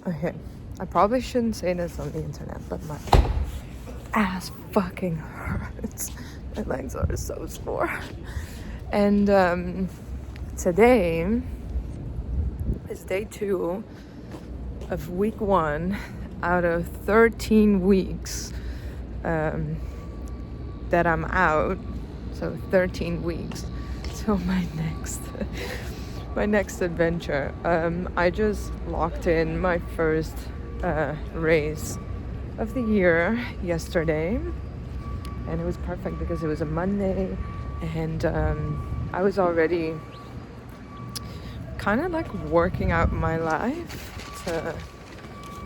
Okay, I probably shouldn't say this on the internet, but my ass fucking hurts. My legs are so sore. And today is day 2 of week 1 out of 13 weeks that I'm out. So 13 weeks. So my next adventure. I just locked in my first race of the year yesterday, and it was perfect because it was a Monday, and I was already kind of like working out my life to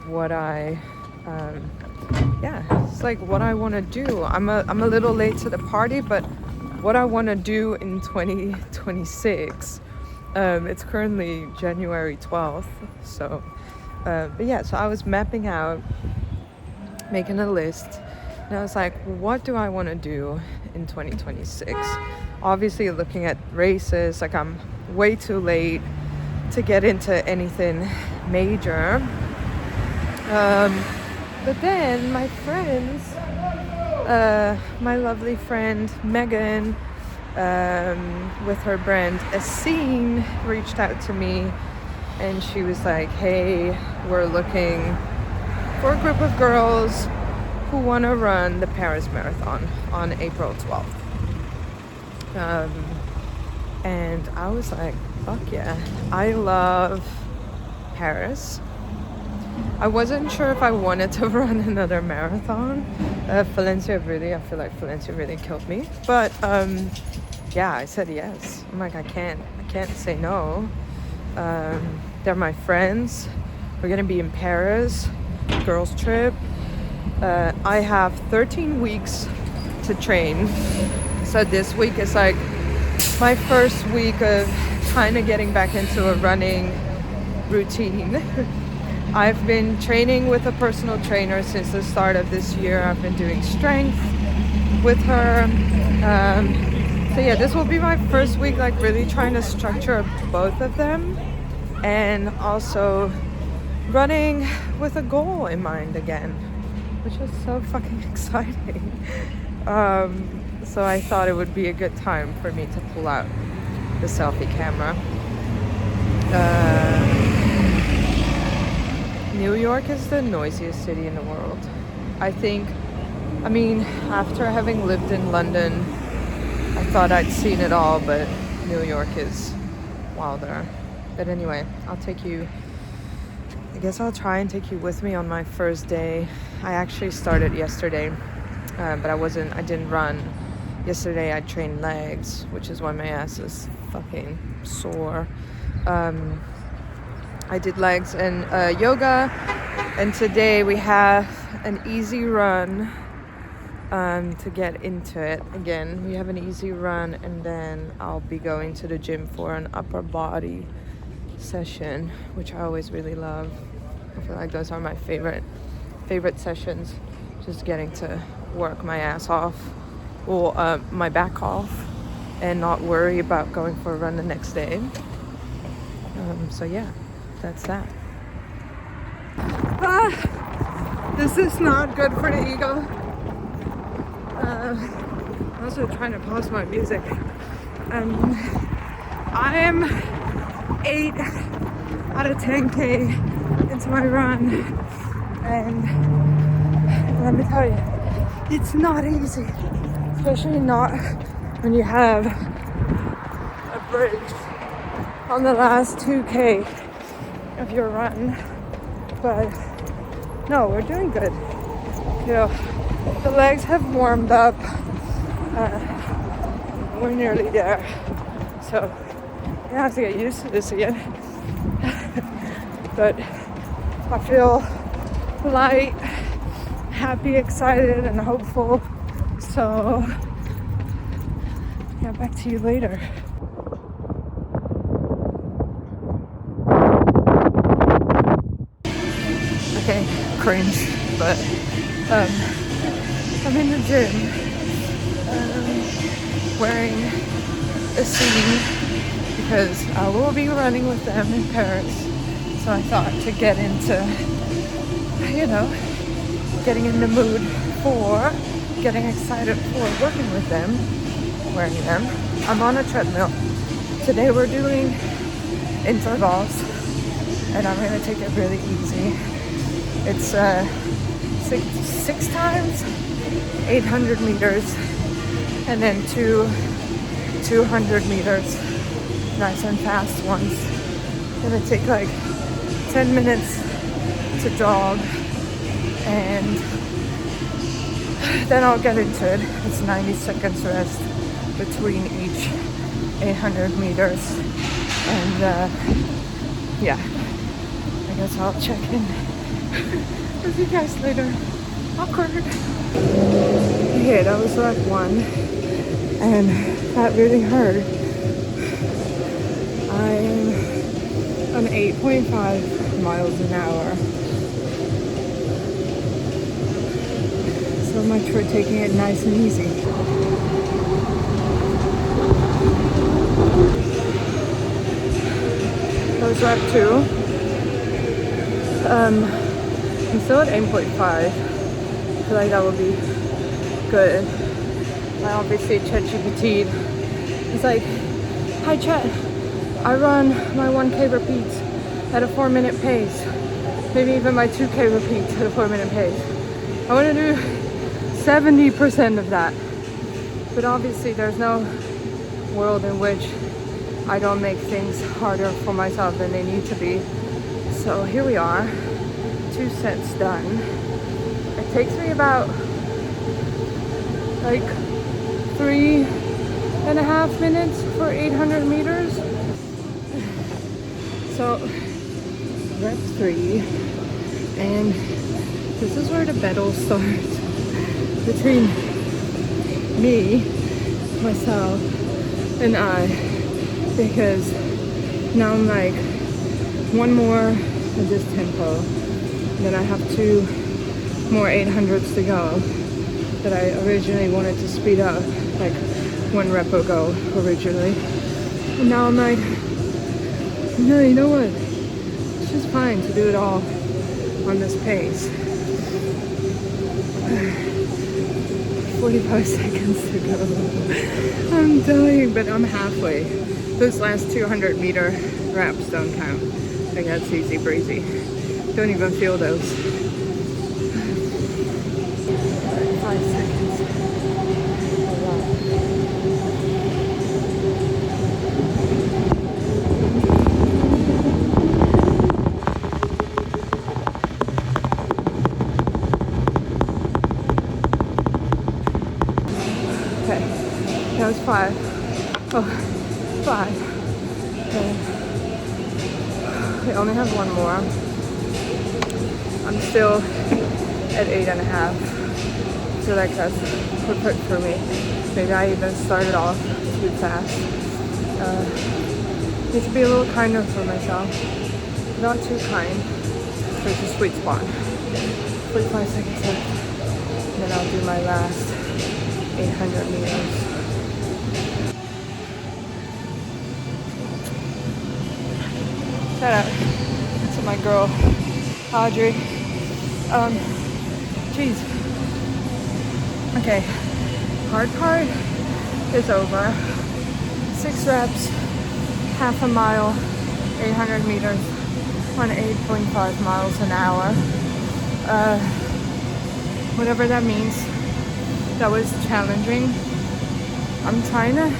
what I it's like what I want to do. I'm a little late to the party, but what I want to do in 2026. It's currently January 12th, so but yeah, so I was mapping out, making a list, and I was like, what do I want to do in 2026? Obviously looking at races, like I'm way too late to get into anything major, but then my friends, my lovely friend Megan, with her brand Aesene, reached out to me, and she was like, hey, we're looking for a group of girls who want to run the Paris Marathon on April 12th. And I was like, fuck yeah, I love Paris. I wasn't sure if I wanted to run another marathon. Valencia really, I feel like Valencia really killed me. But yeah, I said yes. I'm like, I can't say no. They're my friends. We're gonna be in Paris, girls trip. I have 13 weeks to train. So this week is like my first week of kind of getting back into a running routine. I've been training with a personal trainer since the start of this year. I've been doing strength with her. So yeah, this will be my first week, like really trying to structure both of them, and also running with a goal in mind again, which is so fucking exciting. So I thought it would be a good time for me to pull out the selfie camera. New York is the noisiest city in the world. I mean, after having lived in London, I thought I'd seen it all, but New York is wilder. But anyway, I guess I'll try and take you with me on my first day. I actually started yesterday, but I didn't run. Yesterday I trained legs, which is why my ass is fucking sore. I did legs and yoga, and today we have an easy run to get into it. Again, we have an easy run, and then I'll be going to the gym for an upper body session, which I always really love. I feel like those are my favorite sessions, just getting to work my ass off, or my back off, and not worry about going for a run the next day. So yeah, that's that. This is not good for the ego. I'm also trying to pause my music. I am 8 out of 10K into my run, and let me tell you, it's not easy, especially not when you have a bridge on the last 2K of your run. But no, we're doing good. You know, the legs have warmed up. We're nearly there, so I have to get used to this again. But I feel light, happy, excited, and hopeful. So yeah, back to you later. Okay, cringe, but I'm in the gym, wearing Aesene because I will be running with them in Paris. So I thought to get into, you know, getting in the mood for getting excited for working with them, wearing them. I'm on a treadmill. Today we're doing intervals and I'm gonna take it really easy. It's six times 800 meters and then 200 meters, nice and fast ones. Gonna take like 10 minutes to jog and then I'll get into it. It's 90 seconds rest between each 800 meters and yeah, I guess I'll check in with you guys later. Awkward. Okay, that was like one and that really hurt. I'm on 8.5 miles an hour. So much for taking it nice and easy. That was lap 2. I'm still at 8.5. I feel like that would be good. I obviously ChatGPT'd. It's like, hi Chat, I run my 1K repeats at a 4-minute pace. Maybe even my 2K repeats at a 4-minute pace. I want to do 70% of that. But obviously there's no world in which I don't make things harder for myself than they need to be. So here we are, 2 sets done. It takes me about like 3.5 minutes for 800 meters. So rep 3, and this is where the battle starts between me, myself, and I, because now I'm like one more at this tempo, then I have 2 more 800s to go that I originally wanted to speed up, like 1 rep ago originally. And now I'm like, no, you know what? It's just fine to do it all on this pace. 45 seconds to go. I'm dying, but I'm halfway. Those last 200 meter reps don't count. Like that's easy breezy. Don't even feel those. 5 seconds. Okay, that was 5. Oh, 5. Okay, I only have 1 more. I'm still at 8.5. So like that's perfect for me. Maybe I even started off too fast. Need to be a little kinder for myself. Not too kind. There's a sweet spot. 45 seconds left. And then I'll do my last 800 meters. Shout out to my girl, Adri. Geez. Okay, hard part is over. 6 reps, half a mile, 800 meters on 8.5 miles an hour. Whatever that means. That was challenging. I'm trying to,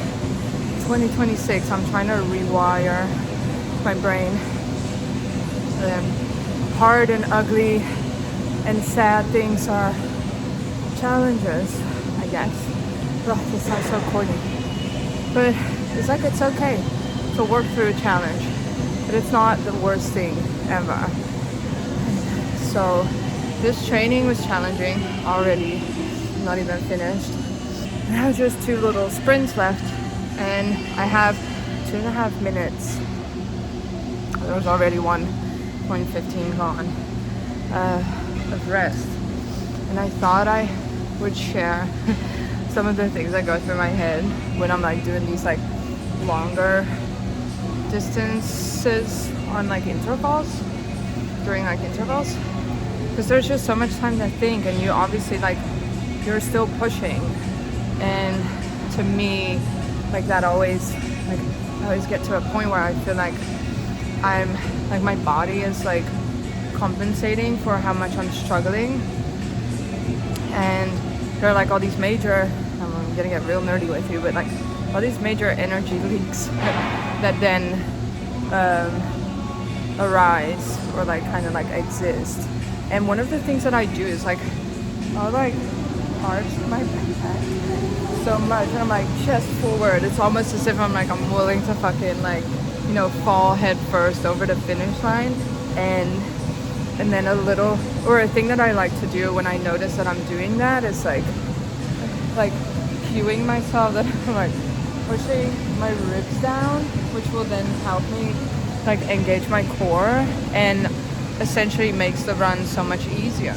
2026, I'm trying to rewire my brain. Hard and ugly and sad things are challenges, I guess. Ugh, this sounds so corny. But it's like it's okay to work through a challenge. But it's not the worst thing ever. So this training was challenging already. Not even finished. I have just 2 little sprints left and I have 2.5 minutes. There was already 1.15 gone of rest. And I thought I would share some of the things that go through my head when I'm like doing these like longer distances on like intervals. during like intervals, because there's just so much time to think, and you obviously like you're still pushing. And to me, like that always, like I always get to a point where I feel like I'm like my body is like compensating for how much I'm struggling. And there are like all these major, I'm gonna get real nerdy with you, but like all these major energy leaks that then arise or like kind of like exist. And one of the things that I do is like I'll like arch my back so much, and I'm like chest forward. It's almost as if I'm willing to fucking like, you know, fall head first over the finish line. And then a thing that I like to do when I notice that I'm doing that is like cueing myself that I'm like pushing my ribs down, which will then help me like engage my core and essentially makes the run so much easier.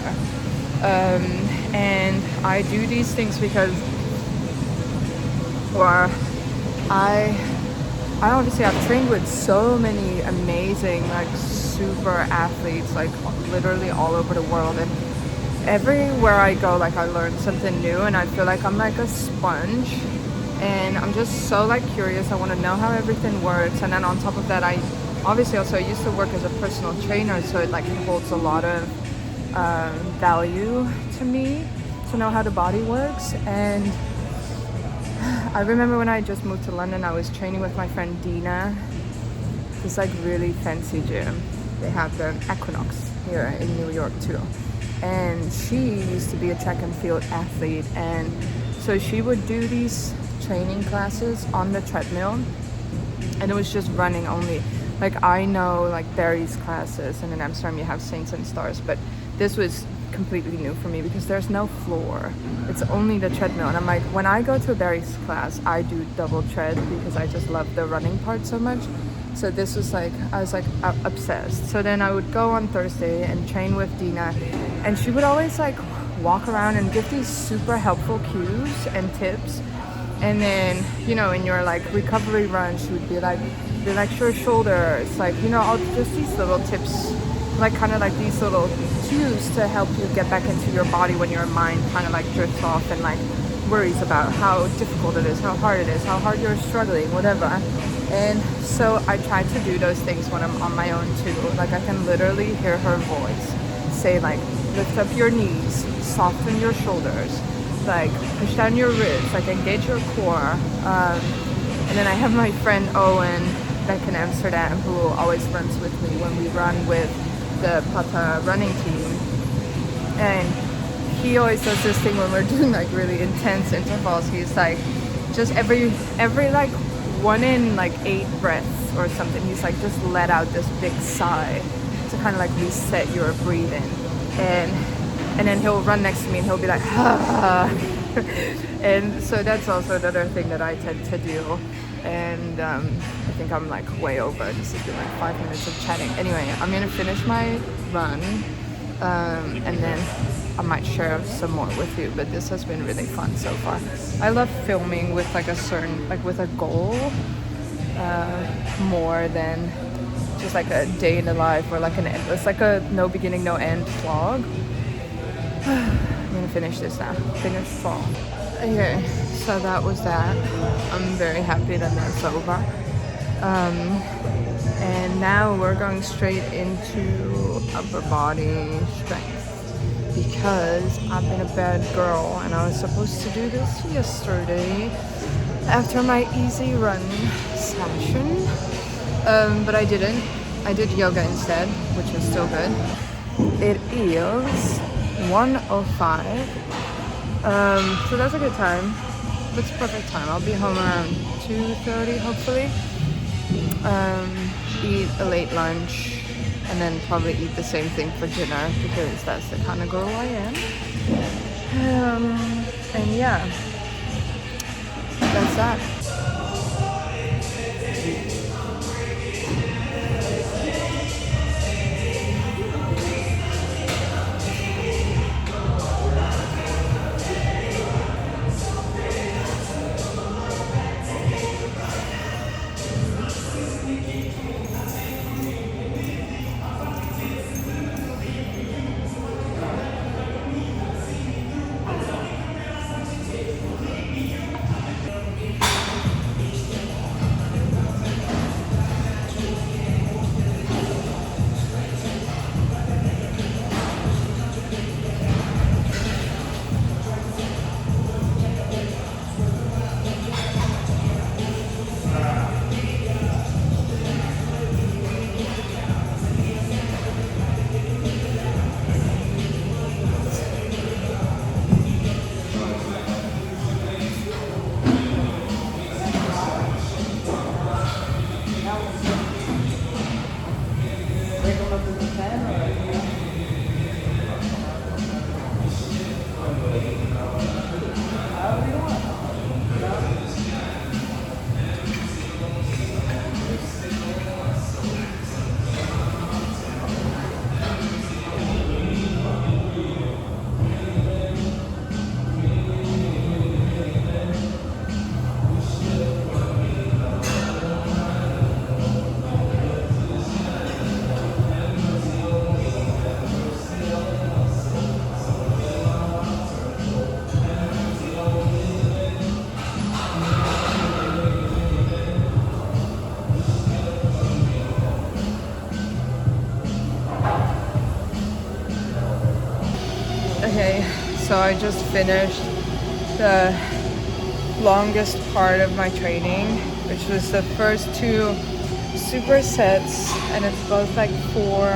And I do these things because I obviously I've trained with so many amazing like super athletes, like literally all over the world, and everywhere I go like I learn something new, and I feel like I'm like a sponge, and I'm just so like curious. I want to know how everything works. And then on top of that, I obviously also used to work as a personal trainer, so it like holds a lot of value to me to know how the body works. And I remember when I just moved to London, I was training with my friend Dina, this like really fancy gym. They have the Equinox here in New York too. And she used to be a track and field athlete, and so she would do these training classes on the treadmill, and it was just running only. Like I know like Barry's classes, and in Amsterdam you have Saints and Stars, but this was completely new for me because there's no floor. It's only the treadmill. And I'm like, when I go to a Barry's class, I do double tread because I just love the running part so much. So this was like, I was like obsessed. So then I would go on Thursday and train with Dina, and she would always like walk around and give these super helpful cues and tips. And then, you know, in your like recovery run, she would be like, relax your shoulders, like, you know, all just these little tips, like kind of like these little cues to help you get back into your body when your mind kind of like drifts off and like worries about how difficult it is, how hard it is, how hard you're struggling, whatever. And so I try to do those things when I'm on my own too. Like I can literally hear her voice say like, lift up your knees, soften your shoulders, like push down your ribs, like engage your core. And then I have my friend Owen back in Amsterdam who always runs with me when we run with the Pata running team. And he always does this thing when we're doing like really intense intervals. He's like, just every like 1 in like 8 breaths or something, he's like, just let out this big sigh to kind of like reset your breathing. And then he'll run next to me and he'll be like, ah. And so that's also another thing that I tend to do. And I think I'm like way over. This has been like 5 minutes of chatting. Anyway, I'm gonna finish my run, and then I might share some more with you. But this has been really fun so far. I love filming with like a certain, like with a goal, more than just like a day in the life or like an endless, like a no beginning, no end vlog. I'm gonna finish this now. Finish strong. Okay, so that was that. I'm very happy that that's over. And now we're going straight into upper body strength because I've been a bad girl and I was supposed to do this yesterday after my easy run session. But I didn't. I did yoga instead, which is still good. It is 1:05. So that's a good time. It's perfect time. I'll be home around 2:30 hopefully. Eat a late lunch and then probably eat the same thing for dinner because that's the kind of girl I am. And yeah, that's that. Okay, so I just finished the longest part of my training, which was the first 2 supersets, and it's both like 4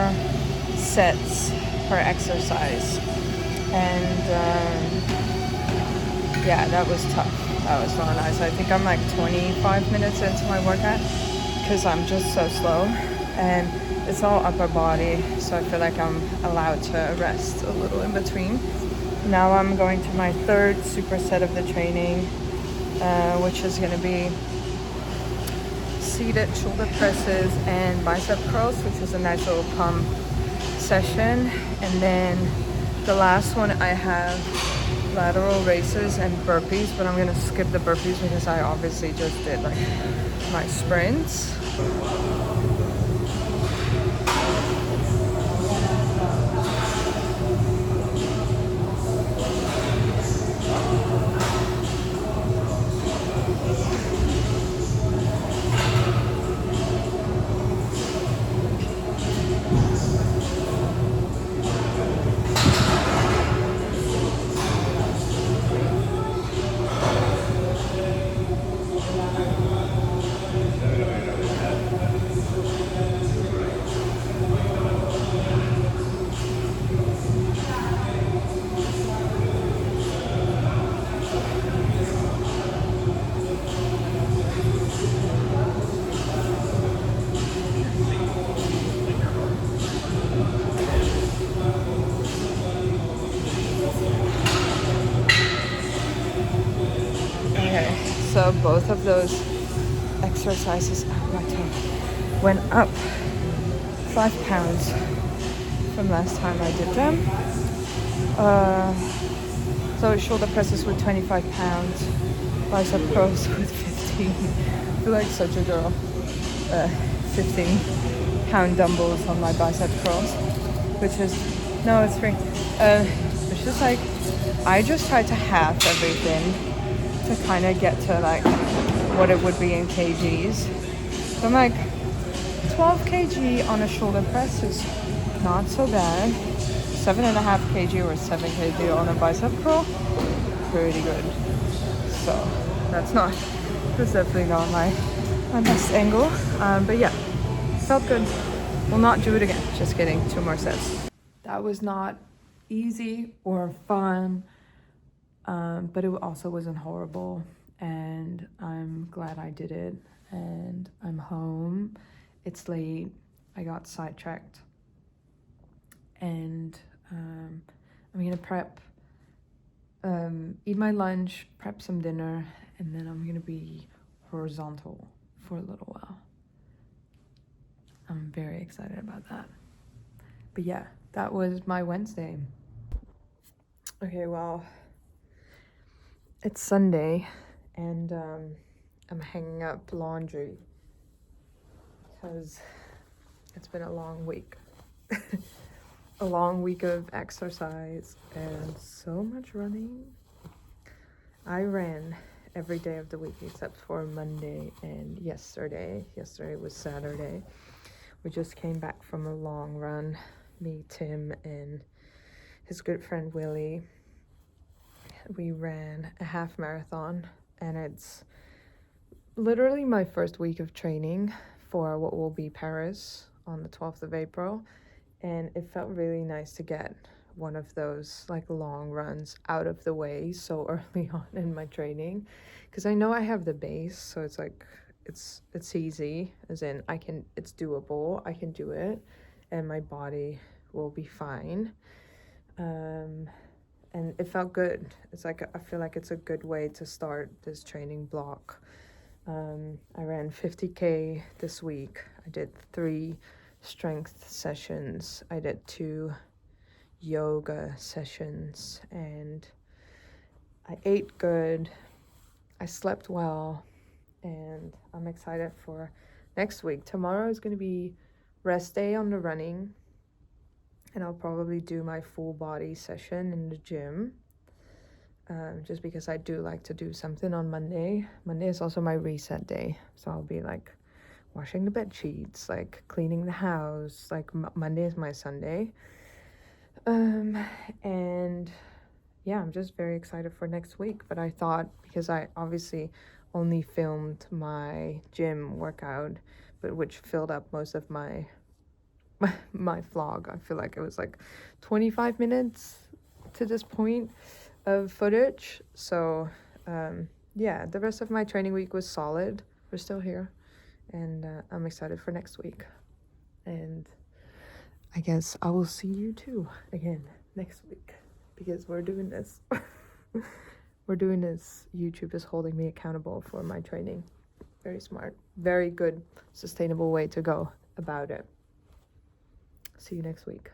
sets per exercise. And yeah, that was tough. That was not nice. I think I'm like 25 minutes into my workout because I'm just so slow, and it's all upper body, so I feel like I'm allowed to rest a little in between. Now I'm going to my 3rd superset of the training, which is going to be seated shoulder presses and bicep curls, which is a nice little pump session. And then the last one I have lateral raises and burpees, but I'm gonna skip the burpees because I obviously just did like my sprints. So both of those exercises went up 5 pounds from last time I did them. So shoulder presses with 25 pounds, bicep curls with 15. I feel like such a girl. 15-pound dumbbells on my bicep curls, which is, no, it's free. It's just like, I just tried to half everything to kind of get to like what it would be in kgs. So I'm like, 12 kg on a shoulder press is not so bad. 7.5 kg or 7 kg on a bicep curl, pretty good. So that's definitely not my best angle. But yeah, felt good. Will not do it again. Just kidding, 2 more sets. That was not easy or fun. But it also wasn't horrible, and I'm glad I did it. And I'm home. It's late. I got sidetracked, and I'm gonna prep, eat my lunch, prep some dinner, and then I'm gonna be horizontal for a little while. I'm very excited about that. But yeah, that was my Wednesday. Okay, well, it's Sunday, and I'm hanging up laundry because it's been a long week. A long week of exercise and so much running. I ran every day of the week except for Monday and yesterday. Yesterday was Saturday. We just came back from a long run, me, Tim, and his good friend Willie. We ran a half marathon, and it's literally my first week of training for what will be Paris on the 12th of April, and it felt really nice to get one of those like long runs out of the way so early on in my training, because I know I have the base, so it's like it's easy, as in it's doable, I can do it, and my body will be fine. And it felt good. It's like, I feel like it's a good way to start this training block. I ran 50K this week. I did 3 strength sessions. I did 2 yoga sessions, and I ate good. I slept well, and I'm excited for next week. Tomorrow is going to be rest day on the running, and I'll probably do my full body session in the gym, just because I do like to do something on Monday. Monday is also my reset day, so I'll be like washing the bed sheets, like cleaning the house. Like Monday is my Sunday. And yeah, I'm just very excited for next week. But I thought, because I obviously only filmed my gym workout, but which filled up most of my my vlog. I feel like it was like 25 minutes to this point of footage. So yeah, the rest of my training week was solid. We're still here, and I'm excited for next week. And I guess I will see you too again next week, because we're doing this. We're doing this. YouTube is holding me accountable for my training. Very smart. Very good, sustainable way to go about it. See you next week.